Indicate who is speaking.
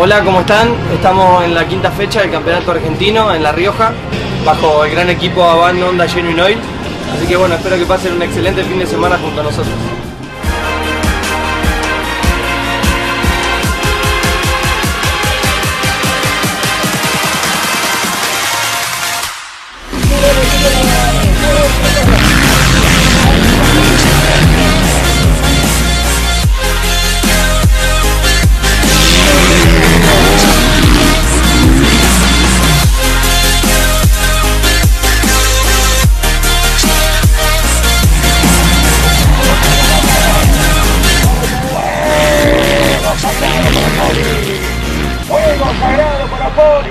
Speaker 1: Hola, ¿cómo están? Estamos en la quinta fecha del Campeonato Argentino en La Rioja, bajo el gran equipo Avan Honda Genuine Oil. Así que bueno, espero que pasen un excelente fin de semana junto a nosotros.
Speaker 2: Fuego sagrado para Poli,